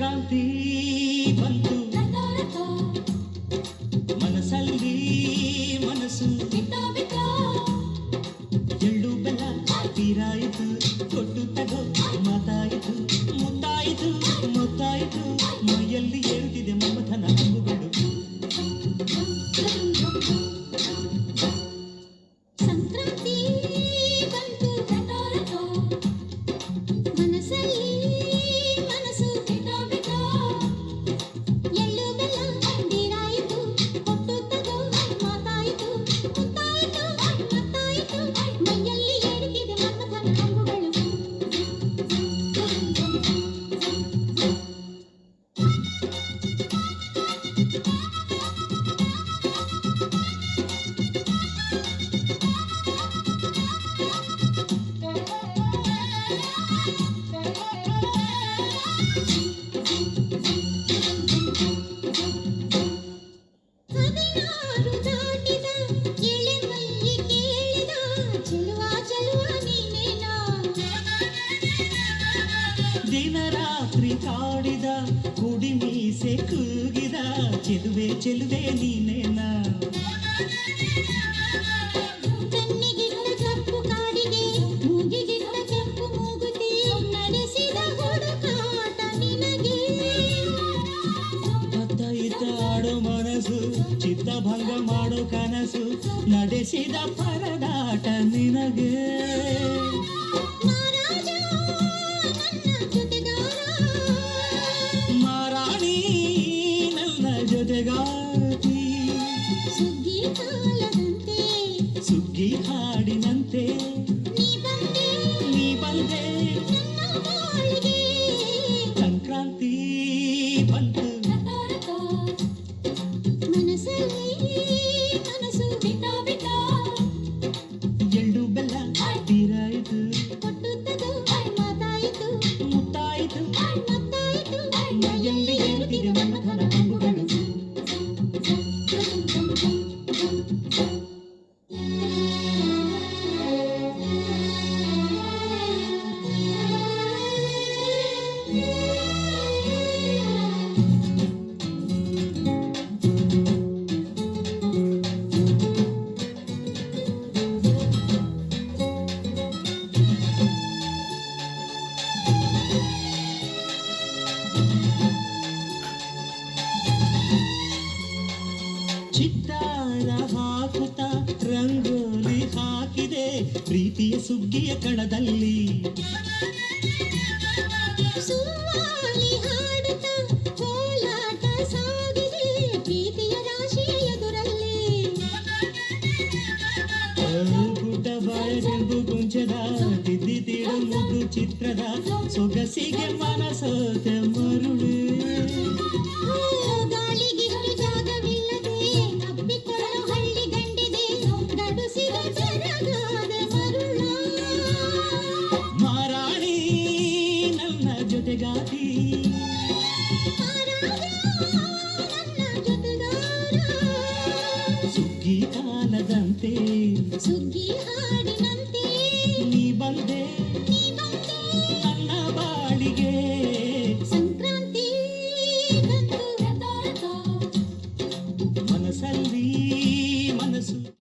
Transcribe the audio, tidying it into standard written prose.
ಸಂಕ್ರಾಂತಿ ಬಂತು ಮನಸ್ಸಲ್ಲಿ ಮನಸ್ಸು ಎಳ್ಳು ಬೆಲ್ಲ ತೀರಾಯಿತು ಕೊಟ್ಟು ತಗೋ ಮಾತಾಯಿತು ಮುತ್ತಾಯಿತು ಮುತ್ತಾಯಿತು ಮೈಯಲ್ಲಿ ಏರುತ್ತಿದೆ ಮಮಥನ ಹಂಗುಗಳು ಸಂಕ್ರಾಂತಿ ಬಂತು ಮನಸ್ಸಲ್ಲಿ ಮನಸ್ಸು ಎಳ್ಳು ಬೆಲ್ಲ ತೀರಾಯಿತು ಕೊಟ್ಟು ತಗೋ ಮಾತಾಯಿತು ಮುತ್ತಾಯಿತು ಮತ್ತಾಯಿತು ಮೈಯಲ್ಲಿ ಏರುತ್ತಿದೆ ಮಮಥನ ಹಂಗುಗಳು ಹದಿನಾರು ದಾಟಿದ ಎಳೆ ಮೈ ಕೇಳಿದ ಚೆಲುವ ಚೆಲುವ ನೀನೇನಾ ದಿನ ರಾತ್ರಿ ಕಾಡಿದ ಕುಡಿ ಮೀಸೆ ಕೂಗಿದ ಚೆಲುವೆ ಚೆಲುವೆ ನೀನೇನಾ ಕಣ್ಣಿಗಿಟ್ಟ ಕಪ್ಪು ಕಾಡಿಗೆ ಮೂಗಿಗಿಟ್ಟ ಕೆಂಪು ಮೂಗುತಿ ನಡೆಸಿದ ಹುಡುಕಾಟ ನಿನಗೆ ಅತ್ತ ಇತ್ತ ಆಡೋ ಮನಸ್ಸು ಚಿತ್ತಭಂಗ ಮಾಡೋ ಕನಸು ನಡೆಸಿದ ಪರದಾಟ ನಿನಗೆ ಮಹಾರಾಜ ನನ್ನ ಜೊತೆಗಾರ ಮಾರಾಣಿ ನನ್ನ ಜೊತೆಗಾತಿ ಸುಗ್ಗಿ ಕಾಲದಂತೆ ಸುಗ್ಗಿ ಹಾಡಿನಂತೆ ನೀ ಬಂದೆ ನೀ ಬಂದೆ ನನ್ನ ಬಾಳಿಗೆ ಸಂಕ್ರಾಂತಿ ಬಂತು ಮನಸ್ಸಲ್ಲಿ ಮನಸ್ಸು ಎಳ್ಳು ಬೆಲ್ಲ ತೀರಾಯಿತು ಕೊಟ್ಟು ತಗೋ ಮಾತಾಯಿತು ಮುತ್ತಾಯಿತು ಮತ್ತಾಯಿತು ಮೈಯಲ್ಲಿ ಏರುತ್ತಿದೆ ಮಮಥನ ಹಂಗುಗಳು ಚಿತ್ತಾರ ಹಾಕುತ್ತ ರಂಗೋಲಿ ಹಾಕಿದೆ ಪ್ರೀತಿಯ ಸುಗ್ಗಿಯ ಕಣದಲ್ಲಿ ಸುಮ್ಮಾಲಿ ಹಾಡುತ್ತ ಕೋಲಾಟ ಸಾಗಿದೆ ಪ್ರೀತಿಯ ರಾಶಿಯ ಎದುರಲ್ಲಿ ಪುಟ ಬಾಯ ಕೆಂಪು ಕುಂಚದ ತಿದ್ದಿ ತೀಡು ಮುದ್ದು ಚಿತ್ರದ ಸೊಗಸಿಗೆ ಮನಸೋತೆ ಮರುಳು ಗಾಳಿಗಿಷ್ಟು ಜಾಗವಿಲ್ಲದೆ ತಪ್ಪಿಕೊಳ್ಳೋ ಹಳ್ಳಿ ಗಂಡಿದೆ ಗಡುಸಿದ ಜರಗಾದ ಮರುಳ ಮಾರಾಣಿ ನನ್ನ ಜೊತೆಗಾತಿ ಮಹಾರಾಜ ನನ್ನ ಜೊತೆಗಾರ ಸುಗ್ಗಿ ಕಾಲದಂತೆ ಸುಗ್ಗಿ ಹಾಡ